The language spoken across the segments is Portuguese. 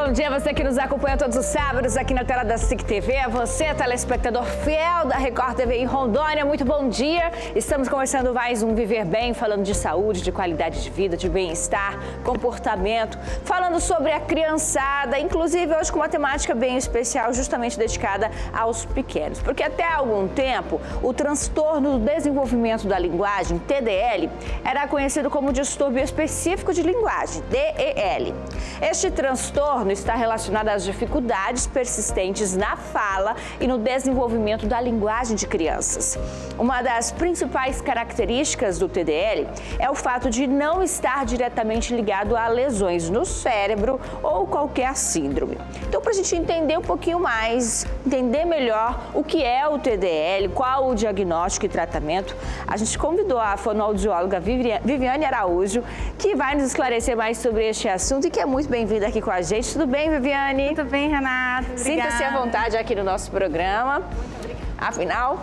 bom dia, você que nos acompanha todos os sábados aqui na tela da SIC TV, você, telespectador fiel da Record TV em Rondônia, muito bom dia. Estamos começando mais um Viver Bem, falando de saúde, de qualidade de vida, de bem-estar, comportamento, falando sobre a criançada, inclusive hoje com uma temática bem especial, justamente dedicada aos pequenos. Porque até há algum tempo, o transtorno do desenvolvimento da linguagem, TDL, era conhecido como distúrbio específico de linguagem, DEL. Este transtorno está relacionado às dificuldades persistentes na fala e no desenvolvimento da linguagem de crianças. Uma das principais características do TDL é o fato de não estar diretamente ligado a lesões no cérebro ou qualquer síndrome. Então, para a gente entender um pouquinho mais, entender melhor o que é o TDL, qual o diagnóstico e tratamento, a gente convidou a fonoaudióloga Viviane Araújo, que vai nos esclarecer mais sobre este assunto e que é muito bem-vinda aqui com a gente. Tudo bem, Viviane? Tudo bem, Renata. Sinta-se à vontade aqui no nosso programa. Muito obrigada. Afinal,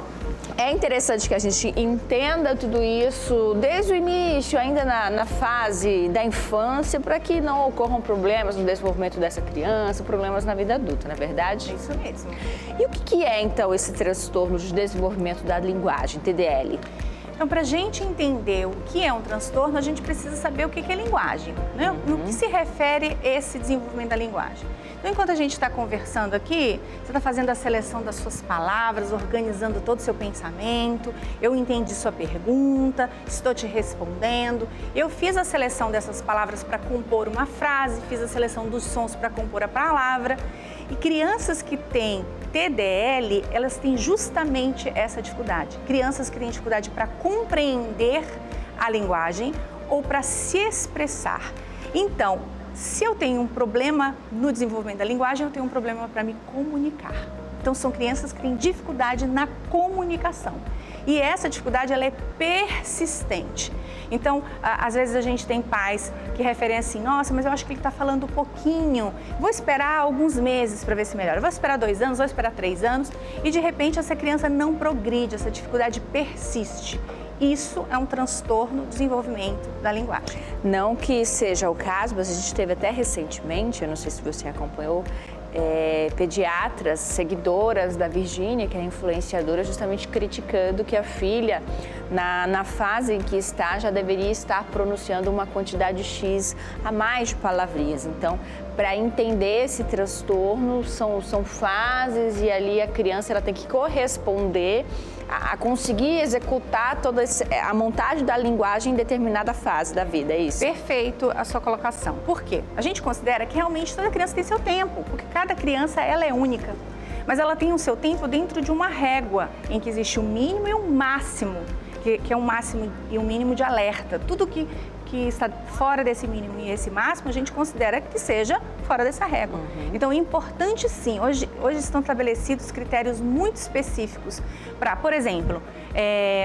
é interessante que a gente entenda tudo isso desde o início, ainda na fase da infância, para que não ocorram problemas no desenvolvimento dessa criança, problemas na vida adulta, não é verdade? É isso mesmo. E o que é, então, esse transtorno de desenvolvimento da linguagem, TDL? Então, para a gente entender o que é um transtorno, a gente precisa saber o que é linguagem, né? No que se refere esse desenvolvimento da linguagem. Então, enquanto a gente está conversando aqui, você está fazendo a seleção das suas palavras, organizando todo o seu pensamento, eu entendi sua pergunta, estou te respondendo, eu fiz a seleção dessas palavras para compor uma frase, fiz a seleção dos sons para compor a palavra. E crianças que têm TDL, elas têm justamente essa dificuldade. Crianças que têm dificuldade para compreender a linguagem ou para se expressar. Então, se eu tenho um problema no desenvolvimento da linguagem, eu tenho um problema para me comunicar. Então, são crianças que têm dificuldade na comunicação. E essa dificuldade, ela é persistente. Então, às vezes a gente tem pais que referem assim, nossa, mas eu acho que ele está falando pouquinho, vou esperar alguns meses para ver se melhora, vou esperar 2 anos, vou esperar 3 anos, e de repente essa criança não progride, essa dificuldade persiste. Isso é um transtorno do desenvolvimento da linguagem. Não que seja o caso, mas a gente teve até recentemente, eu não sei se você acompanhou, pediatras, seguidoras da Virgínia, que é influenciadora, justamente criticando que a filha, na fase em que está, já deveria estar pronunciando uma quantidade X a mais de palavrinhas. Então, para entender esse transtorno, são fases e ali a criança ela tem que corresponder a conseguir executar toda a montagem da linguagem em determinada fase da vida, é isso? Perfeito a sua colocação. Por quê? A gente considera que realmente toda criança tem seu tempo, porque cada criança ela é única, mas ela tem o seu tempo dentro de uma régua em que existe o mínimo e o máximo, que é um máximo e um mínimo de alerta. Tudo que está fora desse mínimo e esse máximo, a gente considera que seja fora dessa régua. Então, é importante sim, hoje estão estabelecidos critérios muito específicos para, por exemplo,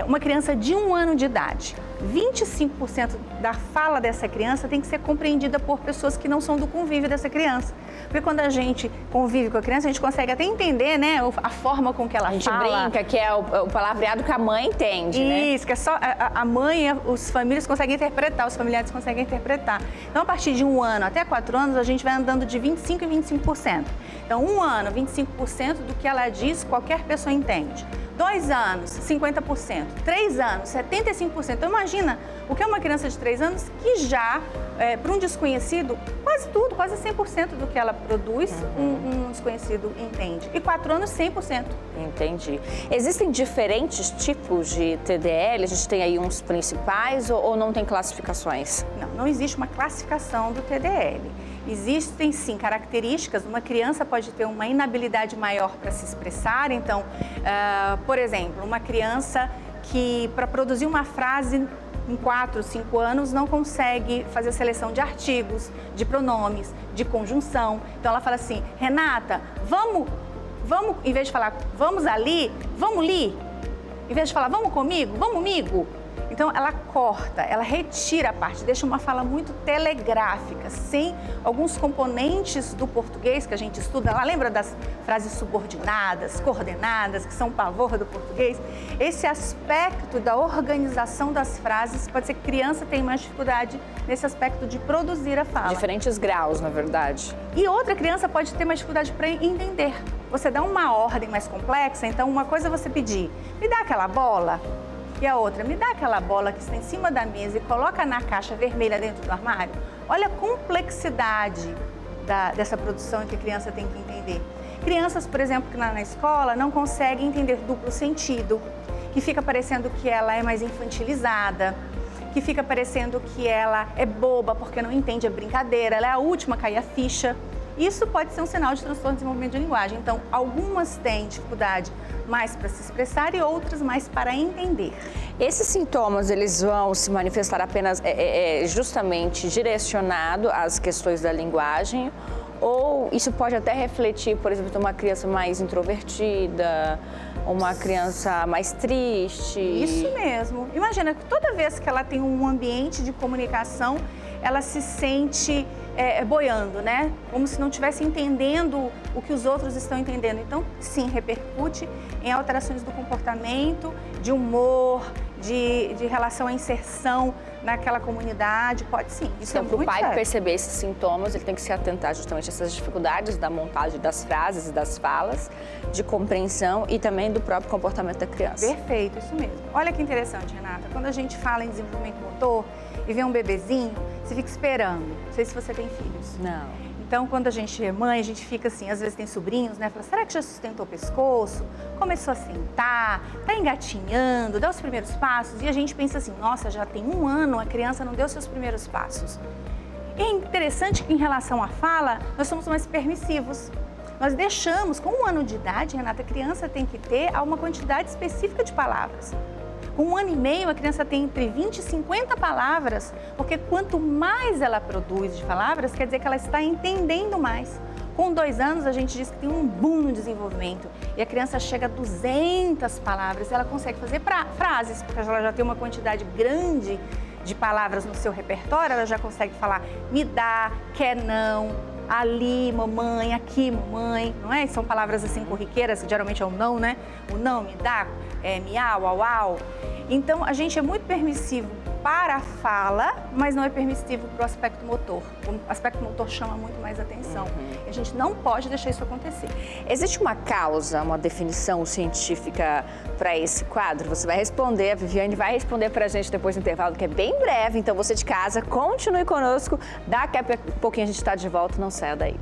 uma criança de 1 ano de idade, 25% da fala dessa criança tem que ser compreendida por pessoas que não são do convívio dessa criança. Porque quando a gente convive com a criança, a gente consegue até entender, né, a forma com que ela fala. A gente brinca que é o palavreado que a mãe entende, né? Isso, que é só a mãe, os famílias conseguem interpretar, os familiares conseguem interpretar. Então, a partir de 1 ano até 4 anos, a gente vai andando de 25% em 25%. Então, 1 ano, 25% do que ela diz, qualquer pessoa entende. 2 anos, 50%. 3 anos, 75%. Então, imagina o que é uma criança de 3 anos que já, para um desconhecido, quase tudo, quase 100% do que ela produz, um desconhecido entende. E 4 anos, 100%. Entendi. Existem diferentes tipos de TDL? A gente tem aí uns principais ou não tem classificações? Não existe uma classificação do TDL. Existem, sim, características. Uma criança pode ter uma inabilidade maior para se expressar. Então, por exemplo, uma criança que, para produzir uma frase em 4, 5 anos, não consegue fazer a seleção de artigos, de pronomes, de conjunção. Então, ela fala assim, Renata, vamos, em vez de falar, vamos ali, vamos li. Em vez de falar, vamos comigo, vamos migo. Então, ela corta, ela retira a parte, deixa uma fala muito telegráfica, sem alguns componentes do português que a gente estuda. Ela lembra das frases subordinadas, coordenadas, que são o pavor do português? Esse aspecto da organização das frases, pode ser que criança tenha mais dificuldade nesse aspecto de produzir a fala. Diferentes graus, na verdade. E outra criança pode ter mais dificuldade para entender. Você dá uma ordem mais complexa, então uma coisa é você pedir, me dá aquela bola. E a outra, me dá aquela bola que está em cima da mesa e coloca na caixa vermelha dentro do armário. Olha a complexidade dessa produção que a criança tem que entender. Crianças, por exemplo, que na escola não conseguem entender duplo sentido, que fica parecendo que ela é mais infantilizada, que fica parecendo que ela é boba porque não entende a brincadeira, ela é a última a cair a ficha. Isso pode ser um sinal de transtorno de desenvolvimento de linguagem. Então, algumas têm dificuldade mais para se expressar e outras mais para entender. Esses sintomas, eles vão se manifestar apenas justamente direcionado às questões da linguagem? Ou isso pode até refletir, por exemplo, uma criança mais introvertida, uma criança mais triste? Isso mesmo. Imagina que toda vez que ela tem um ambiente de comunicação, ela se sente boiando, né? Como se não estivesse entendendo o que os outros estão entendendo. Então, sim, repercute em alterações do comportamento, de humor, de relação à inserção naquela comunidade, pode sim. Isso então, é muito para o pai sério. perceber esses sintomas, ele tem que se atentar justamente a essas dificuldades da montagem das frases e das falas, de compreensão e também do próprio comportamento da criança. Perfeito, isso mesmo. Olha que interessante, Renata. Quando a gente fala em desenvolvimento motor e vê um bebezinho, você fica esperando. Não sei se você tem filhos. Não. Então, quando a gente é mãe, a gente fica assim, às vezes tem sobrinhos, né? Fala, será que já sustentou o pescoço? Começou a sentar, tá engatinhando, dá os primeiros passos. E a gente pensa assim, nossa, já tem 1 ano, a criança não deu seus primeiros passos. E é interessante que em relação à fala, nós somos mais permissivos. Nós deixamos, com 1 ano de idade, Renata, a criança tem que ter uma quantidade específica de palavras. Com 1 ano e meio, a criança tem entre 20 e 50 palavras, porque quanto mais ela produz de palavras, quer dizer que ela está entendendo mais. Com 2 anos, a gente diz que tem um boom no desenvolvimento e a criança chega a 200 palavras, ela consegue fazer frases, porque ela já tem uma quantidade grande de palavras no seu repertório, ela já consegue falar me dá, quer não, ali, mamãe, aqui, mamãe, não é? São palavras assim corriqueiras, que geralmente é o não, né? O não, me dá, miau, au, au. Então, a gente é muito permissivo para a fala, mas não é permissivo para o aspecto motor. O aspecto motor chama muito mais atenção. E a gente não pode deixar isso acontecer. Existe uma causa, uma definição científica para esse quadro? Você vai responder, a Viviane vai responder para a gente depois do intervalo, que é bem breve. Então, você de casa, continue conosco. Daqui a pouquinho a gente está de volta, não saia daí.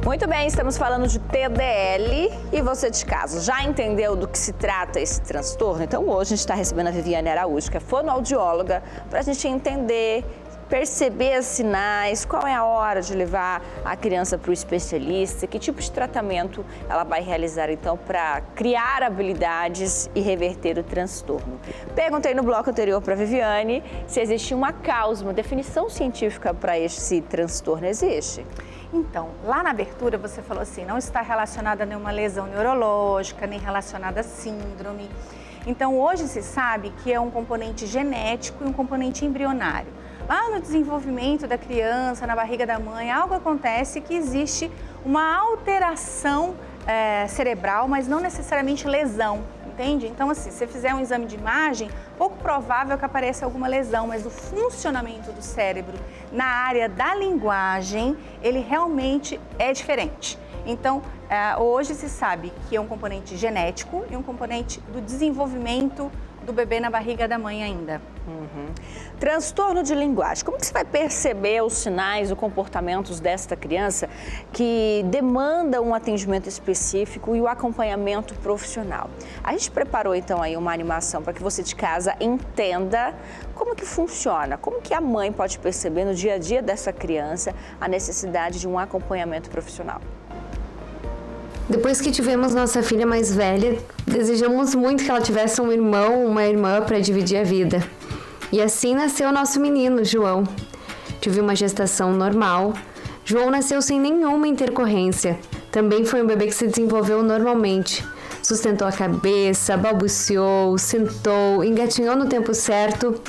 Muito bem, estamos falando de TDL e você de casa já entendeu do que se trata esse transtorno? Então hoje a gente está recebendo a Viviane Araújo, que é fonoaudióloga, para a gente entender, perceber os sinais, qual é a hora de levar a criança para o especialista, que tipo de tratamento ela vai realizar então para criar habilidades e reverter o transtorno. Perguntei no bloco anterior para a Viviane se existe uma causa, uma definição científica para esse transtorno. Existe? Então, lá na abertura você falou assim, não está relacionada a nenhuma lesão neurológica, nem relacionada a síndrome. Então, hoje se sabe que é um componente genético e um componente embrionário. Lá no desenvolvimento da criança, na barriga da mãe, algo acontece que existe uma alteração cerebral, mas não necessariamente lesão, entende? Então, assim, se você fizer um exame de imagem, pouco provável que apareça alguma lesão, mas o funcionamento do cérebro na área da linguagem, ele realmente é diferente. Então, hoje se sabe que é um componente genético e um componente do desenvolvimento do bebê na barriga da mãe ainda. Transtorno de linguagem. Como que você vai perceber os sinais, os comportamentos desta criança que demanda um atendimento específico e o acompanhamento profissional? A gente preparou então aí uma animação para que você de casa entenda como que funciona, como que a mãe pode perceber no dia a dia dessa criança a necessidade de um acompanhamento profissional. Depois que tivemos nossa filha mais velha, desejamos muito que ela tivesse um irmão, uma irmã para dividir a vida. E assim nasceu o nosso menino, João. Tive uma gestação normal. João nasceu sem nenhuma intercorrência. Também foi um bebê que se desenvolveu normalmente. Sustentou a cabeça, balbuciou, sentou, engatinhou no tempo certo,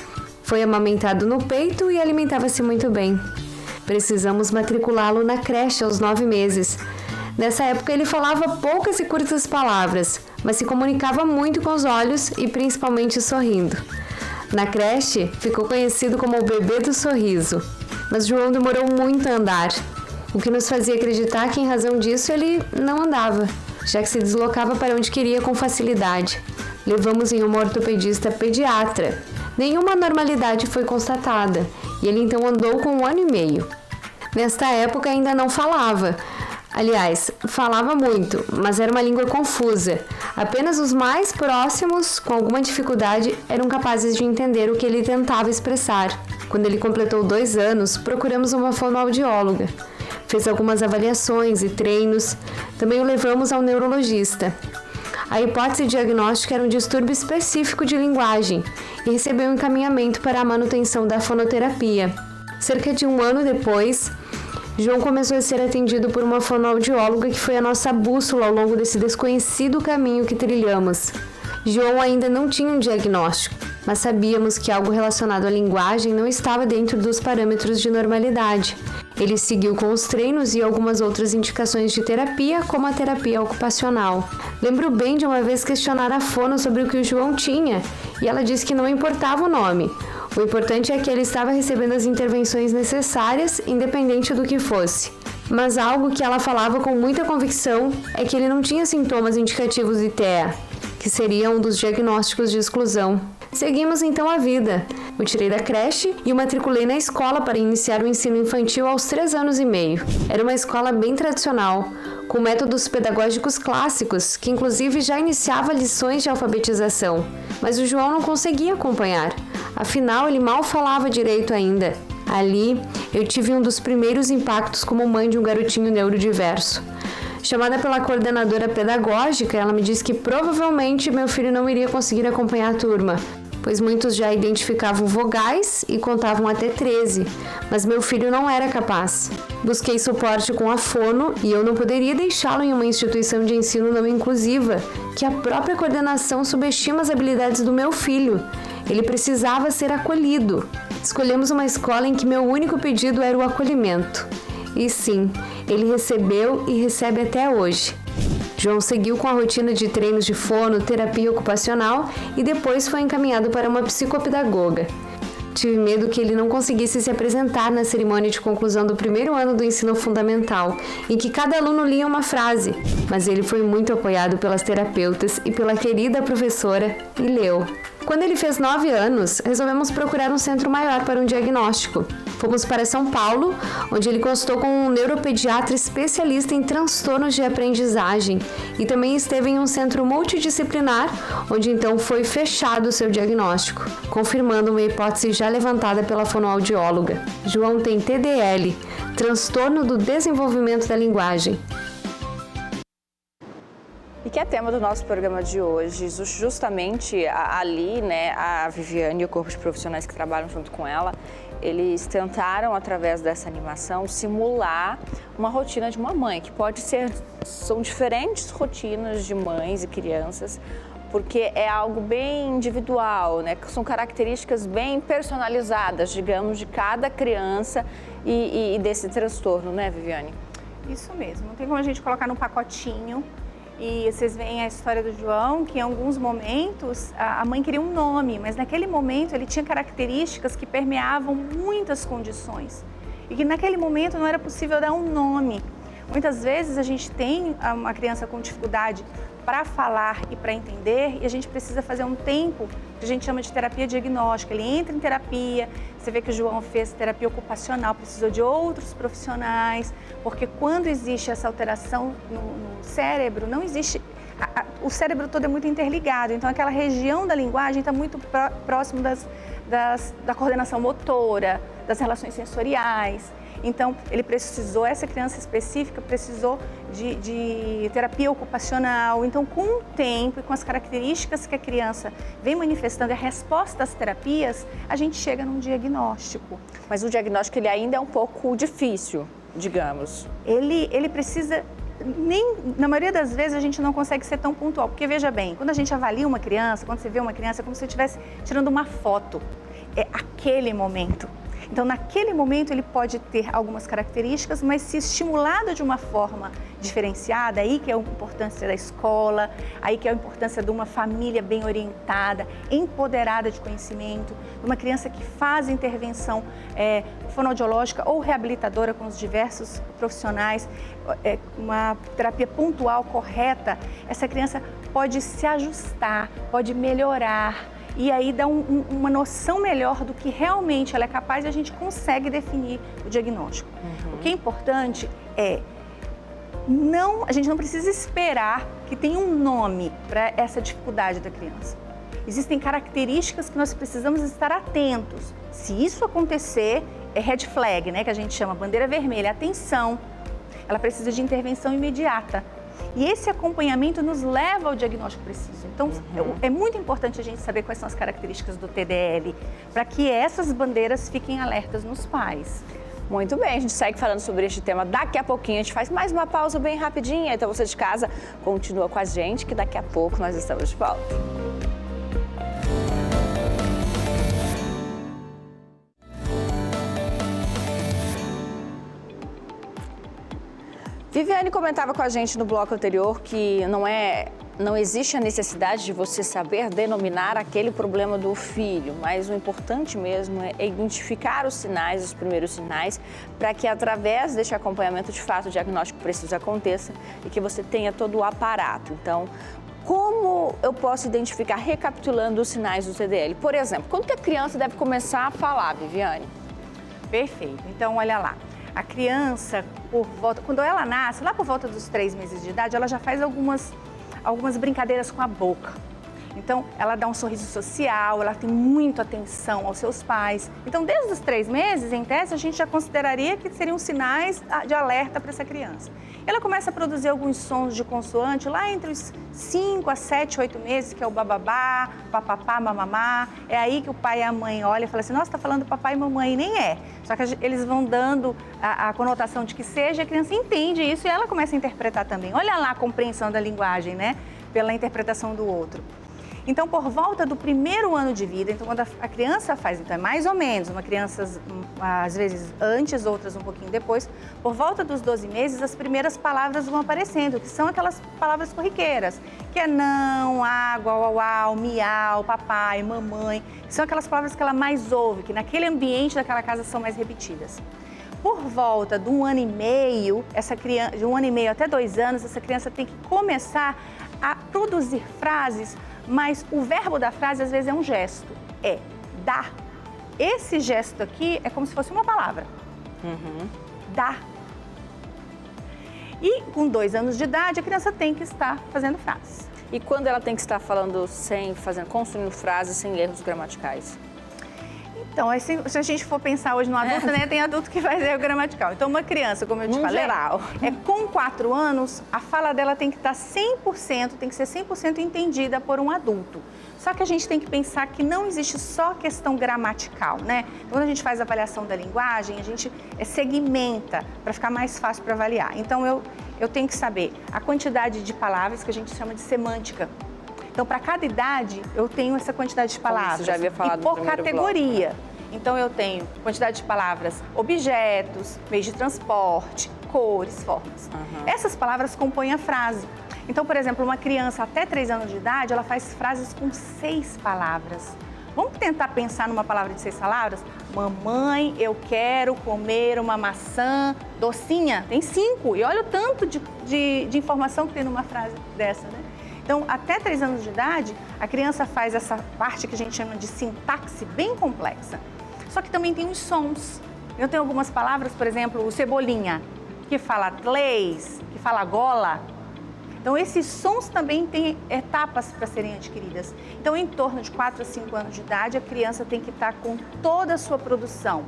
foi amamentado no peito e alimentava-se muito bem. Precisamos matriculá-lo na creche aos 9 meses. Nessa época ele falava poucas e curtas palavras, mas se comunicava muito com os olhos e principalmente sorrindo. Na creche, ficou conhecido como o bebê do sorriso. Mas João demorou muito a andar, o que nos fazia acreditar que, em razão disso, ele não andava, já que se deslocava para onde queria com facilidade. Levamos em uma ortopedista pediatra. Nenhuma anormalidade foi constatada, e ele então andou com 1 ano e meio. Nesta época ainda não falava. Aliás, falava muito, mas era uma língua confusa. Apenas os mais próximos, com alguma dificuldade, eram capazes de entender o que ele tentava expressar. Quando ele completou 2 anos, procuramos uma fonoaudióloga. Fez algumas avaliações e treinos. Também o levamos ao neurologista. A hipótese diagnóstica era um distúrbio específico de linguagem e recebeu um encaminhamento para a manutenção da fonoterapia. Cerca de 1 ano depois, João começou a ser atendido por uma fonoaudióloga que foi a nossa bússola ao longo desse desconhecido caminho que trilhamos. João ainda não tinha um diagnóstico, mas sabíamos que algo relacionado à linguagem não estava dentro dos parâmetros de normalidade. Ele seguiu com os treinos e algumas outras indicações de terapia, como a terapia ocupacional. Lembro bem de uma vez questionar a fono sobre o que o João tinha, e ela disse que não importava o nome. O importante é que ele estava recebendo as intervenções necessárias, independente do que fosse. Mas algo que ela falava com muita convicção é que ele não tinha sintomas indicativos de TEA, que seria um dos diagnósticos de exclusão. Seguimos então a vida. O tirei da creche e o matriculei na escola para iniciar o ensino infantil aos 3 anos e meio. Era uma escola bem tradicional, com métodos pedagógicos clássicos, que inclusive já iniciava lições de alfabetização. Mas o João não conseguia acompanhar, afinal ele mal falava direito ainda. Ali, eu tive um dos primeiros impactos como mãe de um garotinho neurodiverso. Chamada pela coordenadora pedagógica, ela me disse que provavelmente meu filho não iria conseguir acompanhar a turma, pois muitos já identificavam vogais e contavam até 13, mas meu filho não era capaz. Busquei suporte com a fono e eu não poderia deixá-lo em uma instituição de ensino não inclusiva, que a própria coordenação subestima as habilidades do meu filho. Ele precisava ser acolhido. Escolhemos uma escola em que meu único pedido era o acolhimento. E sim, ele recebeu e recebe até hoje. João seguiu com a rotina de treinos de fono, terapia ocupacional e depois foi encaminhado para uma psicopedagoga. Tive medo que ele não conseguisse se apresentar na cerimônia de conclusão do 1º ano do ensino fundamental, em que cada aluno lia uma frase, mas ele foi muito apoiado pelas terapeutas e pela querida professora e leu. Quando ele fez 9 anos, resolvemos procurar um centro maior para um diagnóstico. Fomos para São Paulo, onde ele consultou com um neuropediatra especialista em transtornos de aprendizagem e também esteve em um centro multidisciplinar, onde então foi fechado o seu diagnóstico, confirmando uma hipótese já levantada pela fonoaudióloga. João tem TDL, transtorno do desenvolvimento da linguagem. E que é tema do nosso programa de hoje, justamente ali, né, a Viviane e o corpo de profissionais que trabalham junto com ela, eles tentaram, através dessa animação, simular uma rotina de uma mãe, que são diferentes rotinas de mães e crianças, porque é algo bem individual, né? São características bem personalizadas, digamos, de cada criança e desse transtorno, né, Viviane? Isso mesmo, não tem como a gente colocar num pacotinho. E vocês veem a história do João, que em alguns momentos a mãe queria um nome, mas naquele momento ele tinha características que permeavam muitas condições. E que naquele momento não era possível dar um nome. Muitas vezes a gente tem uma criança com dificuldade para falar e para entender e a gente precisa fazer um tempo que a gente chama de terapia diagnóstica. Ele entra em terapia, você vê que o João fez terapia ocupacional, precisou de outros profissionais, porque quando existe essa alteração no cérebro, não existe... O cérebro todo é muito interligado, então aquela região da linguagem está muito próximo da coordenação motora, das relações sensoriais. Então, essa criança específica precisou de terapia ocupacional. Então, com o tempo e com as características que a criança vem manifestando e a resposta às terapias, a gente chega num diagnóstico. Mas o diagnóstico ele ainda é um pouco difícil. digamos? Ele precisa... Na maioria das vezes a gente não consegue ser tão pontual, porque veja bem, quando a gente avalia uma criança, quando você vê uma criança, é como se você estivesse tirando uma foto, é aquele momento. Então, naquele momento, ele pode ter algumas características, mas se estimulado de uma forma diferenciada, aí que é a importância da escola, aí que é a importância de uma família bem orientada, empoderada de conhecimento, de uma criança que faz intervenção fonoaudiológica ou reabilitadora com os diversos profissionais, uma terapia pontual correta, essa criança pode se ajustar, pode melhorar, e aí dá uma noção melhor do que realmente ela é capaz e a gente consegue definir o diagnóstico. O que é importante é, a gente não precisa esperar que tenha um nome para essa dificuldade da criança. Existem características que nós precisamos estar atentos. Se isso acontecer, é red flag, né, que a gente chama bandeira vermelha, atenção, ela precisa de intervenção imediata. E esse acompanhamento nos leva ao diagnóstico preciso. Então, é muito importante a gente saber quais são as características do TDL, para que essas bandeiras fiquem alertas nos pais. Muito bem, a gente segue falando sobre este tema daqui a pouquinho. A gente faz mais uma pausa bem rapidinha. Então, você de casa, continua com a gente, que daqui a pouco nós estamos de volta. Viviane comentava com a gente no bloco anterior que não existe a necessidade de você saber denominar aquele problema do filho, mas o importante mesmo é identificar os sinais, os primeiros sinais, para que através deste acompanhamento, de fato, o diagnóstico preciso aconteça e que você tenha todo o aparato. Então, como eu posso identificar, recapitulando os sinais do TDL? Por exemplo, quando que a criança deve começar a falar, Viviane? Perfeito. Então, olha lá. A criança, quando ela nasce, lá por volta dos 3 meses de idade, ela já faz algumas brincadeiras com a boca. Então, ela dá um sorriso social, ela tem muita atenção aos seus pais. Então, desde os 3 meses, em tese, a gente já consideraria que seriam sinais de alerta para essa criança. Ela começa a produzir alguns sons de consoante lá entre os 5 a 7, 8 meses, que é o bababá, papapá, mamamá. É aí que o pai e a mãe olham e falam assim, nossa, tá falando papai e mamãe, e nem é. Só que eles vão dando a conotação de que seja, a criança entende isso e ela começa a interpretar também. Olha lá a compreensão da linguagem, né? Pela interpretação do outro. Então, por volta do 1º ano de vida, então quando a criança faz, então é mais ou menos, uma criança às vezes antes, outras um pouquinho depois, por volta dos 12 meses, as primeiras palavras vão aparecendo, que são aquelas palavras corriqueiras, que é não, água, uau, uau, miau, papai, mamãe, que são aquelas palavras que ela mais ouve, que naquele ambiente daquela casa são mais repetidas. Por volta de 1 ano e meio, de 1 ano e meio até 2 anos, essa criança tem que começar a produzir frases, mas o verbo da frase às vezes é um gesto, é dar. Esse gesto aqui é como se fosse uma palavra, dar. E com 2 anos de idade, a criança tem que estar fazendo frases. E quando ela tem que estar falando construindo frases sem erros gramaticais? Então, se a gente for pensar hoje no adulto, né, tem adulto que faz erro gramatical. Então, uma criança, como eu te falei, geral, com 4 anos, a fala dela tem que estar 100%, tem que ser 100% entendida por um adulto. Só que a gente tem que pensar que não existe só questão gramatical, né? Quando a gente faz a avaliação da linguagem, a gente segmenta para ficar mais fácil para avaliar. Então, eu tenho que saber a quantidade de palavras que a gente chama de semântica. Então, para cada idade, eu tenho essa quantidade de palavras. Você já havia falado e por no primeiro categoria. bloco, né? Então, eu tenho quantidade de palavras, objetos, meios de transporte, cores, formas. Essas palavras compõem a frase. Então, por exemplo, uma criança até 3 anos de idade, ela faz frases com 6 palavras. Vamos tentar pensar numa palavra de 6 palavras? Mamãe, eu quero comer uma maçã docinha. Tem 5. E olha o tanto de informação que tem numa frase dessa, né? Então, até 3 anos de idade, a criança faz essa parte que a gente chama de sintaxe bem complexa. Só que também tem os sons. Eu tenho algumas palavras, por exemplo, o cebolinha, que fala tleis, que fala gola. Então, esses sons também têm etapas para serem adquiridas. Então, em torno de 4 a 5 anos de idade, a criança tem que estar com toda a sua produção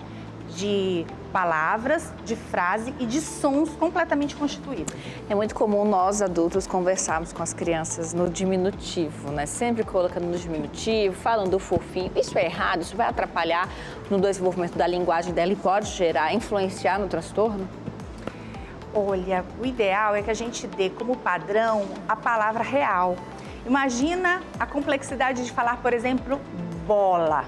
de palavras, de frase e de sons completamente constituídos. É muito comum nós, adultos, conversarmos com as crianças no diminutivo, né? Sempre colocando no diminutivo, falando fofinho. Isso é errado? Isso vai atrapalhar no desenvolvimento da linguagem dela e pode influenciar no transtorno? Olha, o ideal é que a gente dê como padrão a palavra real. Imagina a complexidade de falar, por exemplo, bola.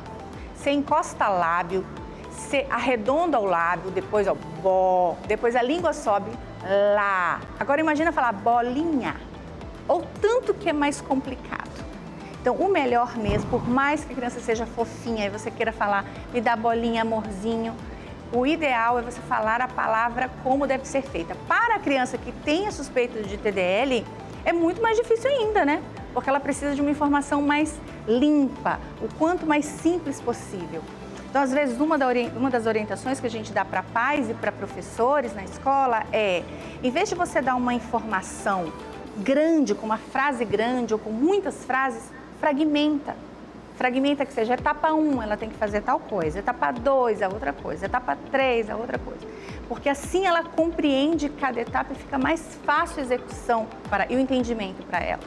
Você encosta lábio, você arredonda o lábio, depois ó, bó, depois a língua sobe, lá. Agora imagina falar bolinha, ou tanto que é mais complicado. Então o melhor mesmo, por mais que a criança seja fofinha e você queira falar, me dá bolinha, amorzinho, o ideal é você falar a palavra como deve ser feita. Para a criança que tenha suspeita de TDL, é muito mais difícil ainda, né? Porque ela precisa de uma informação mais limpa, o quanto mais simples possível. Então, às vezes, uma das orientações que a gente dá para pais e para professores na escola é, em vez de você dar uma informação grande, com uma frase grande ou com muitas frases, fragmenta. Fragmenta que seja etapa 1, ela tem que fazer tal coisa, etapa 2, a outra coisa, etapa 3, a outra coisa. Porque assim ela compreende cada etapa e fica mais fácil a execução e o entendimento para ela.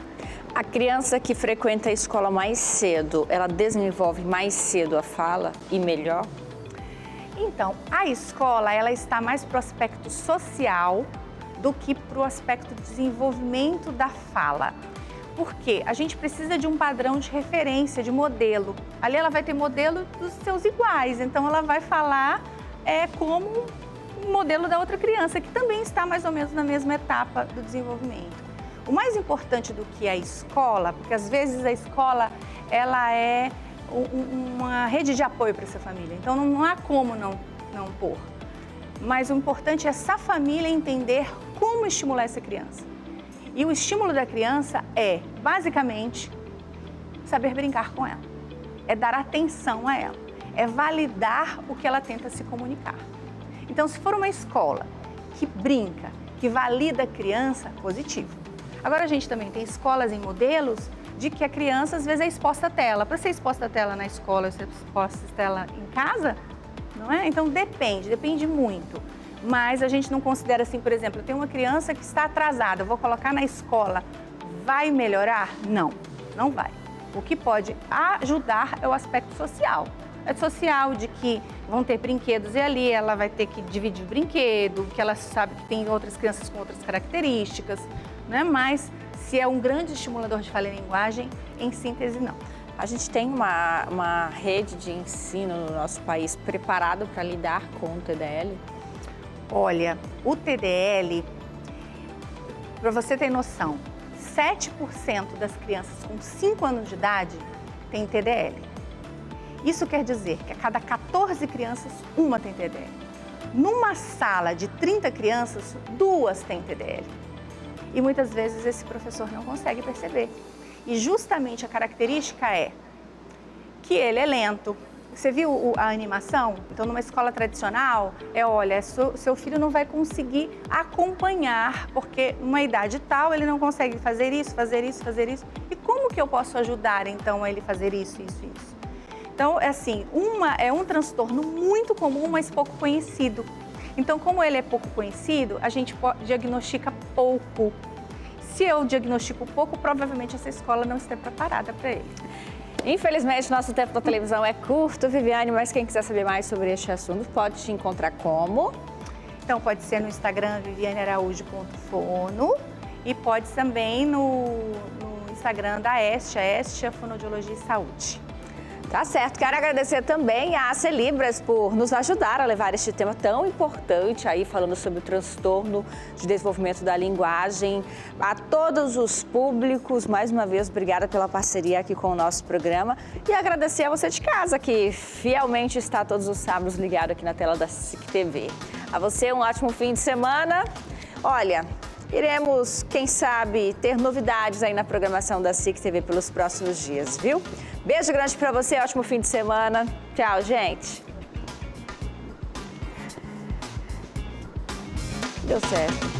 A criança que frequenta a escola mais cedo, ela desenvolve mais cedo a fala e melhor? Então, a escola, ela está mais para o aspecto social do que para o aspecto de desenvolvimento da fala. Por quê? A gente precisa de um padrão de referência, de modelo. Ali ela vai ter modelo dos seus iguais, então ela vai falar como um modelo da outra criança, que também está mais ou menos na mesma etapa do desenvolvimento. O mais importante do que a escola, porque às vezes a escola ela é uma rede de apoio para essa família, então não há como não pôr. Mas o importante é essa família entender como estimular essa criança. E o estímulo da criança é, basicamente, saber brincar com ela, é dar atenção a ela, é validar o que ela tenta se comunicar. Então, se for uma escola que brinca, que valida a criança, positivo. Agora, a gente também tem escolas em modelos de que a criança, às vezes, é exposta à tela. Para ser exposta à tela na escola, ser exposta à tela em casa, não é? Então, depende muito. Mas a gente não considera assim, por exemplo, eu tenho uma criança que está atrasada, eu vou colocar na escola, vai melhorar? Não, não vai. O que pode ajudar é o aspecto social. É social de que vão ter brinquedos e ali ela vai ter que dividir o brinquedo, que ela sabe que tem outras crianças com outras características, né? Mas se é um grande estimulador de fala e linguagem, em síntese, não. A gente tem uma rede de ensino no nosso país preparado para lidar com o TDL? Olha, o TDL, para você ter noção, 7% das crianças com 5 anos de idade têm TDL. Isso quer dizer que a cada 14 crianças, uma tem TDL. Numa sala de 30 crianças, 2 têm TDL. E muitas vezes esse professor não consegue perceber. E justamente a característica é que ele é lento. Você viu a animação? Então, numa escola tradicional, olha, seu filho não vai conseguir acompanhar, porque numa idade tal ele não consegue fazer isso. E como que eu posso ajudar, então, a ele fazer isso? Então, assim, é um transtorno muito comum, mas pouco conhecido. Então, como ele é pouco conhecido, a gente diagnostica pouco. Se eu diagnostico pouco, provavelmente essa escola não está preparada para ele. Infelizmente, nosso tempo na televisão é curto, Viviane, mas quem quiser saber mais sobre este assunto pode te encontrar como? Então, pode ser no Instagram, vivianearaújo.fono, e pode também no Instagram da Estia, Fonoaudiologia e Saúde. Tá certo. Quero agradecer também a Celibras por nos ajudar a levar este tema tão importante aí, falando sobre o transtorno de desenvolvimento da linguagem. A todos os públicos, mais uma vez, obrigada pela parceria aqui com o nosso programa. E agradecer a você de casa, que fielmente está todos os sábados ligado aqui na tela da SIC TV. A você, um ótimo fim de semana. Olha, iremos, quem sabe, ter novidades aí na programação da SIC TV pelos próximos dias, viu? Beijo grande pra você, ótimo fim de semana. Tchau, gente. Deu certo.